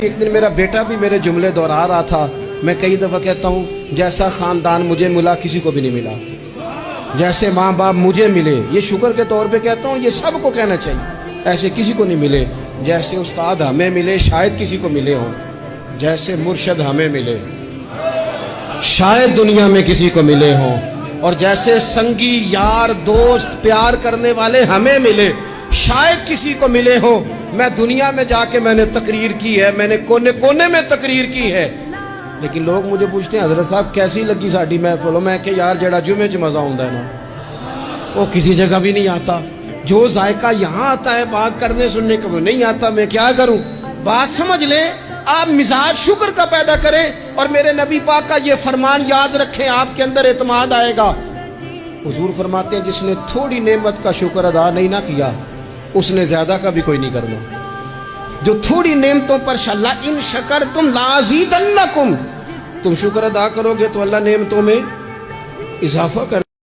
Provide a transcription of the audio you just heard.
ایک دن میرا بیٹا بھی میرے جملے دہرا رہا تھا. میں کئی دفعہ کہتا ہوں جیسا خاندان مجھے ملا کسی کو بھی نہیں ملا, جیسے ماں باپ مجھے ملے, یہ شکر کے طور پہ کہتا ہوں, یہ سب کو کہنا چاہیے, ایسے کسی کو نہیں ملے. جیسے استاد ہمیں ملے شاید کسی کو ملے ہوں, جیسے مرشد ہمیں ملے شاید دنیا میں کسی کو ملے ہوں, اور جیسے سنگی یار دوست پیار کرنے والے ہمیں ملے شاید کسی کو ملے ہوں. میں دنیا میں جا کے میں نے تقریر کی ہے, میں نے کونے کونے میں تقریر کی ہے, لیکن لوگ مجھے پوچھتے ہیں حضرت صاحب کیسی لگی ساڈی محفل. میں کہ یار جڑا جمعے چ مزہ ہوندا ہے نا وہ کسی جگہ بھی نہیں آتا. جو ذائقہ یہاں آتا ہے بات کرنے سننے کا وہ نہیں آتا. میں کیا کروں, بات سمجھ لیں, آپ مزاج شکر کا پیدا کریں اور میرے نبی پاک کا یہ فرمان یاد رکھیں, آپ کے اندر اعتماد آئے گا. حضور فرماتے ہیں جس نے تھوڑی نعمت کا شکر ادا نہیں نہ کیا اس نے زیادہ کا بھی کوئی نہیں کرنا. جو تھوڑی نعمتوں پر اللہ ان شکرتم لازیدنکم, تم شکر ادا کرو گے تو اللہ نعمتوں میں اضافہ کر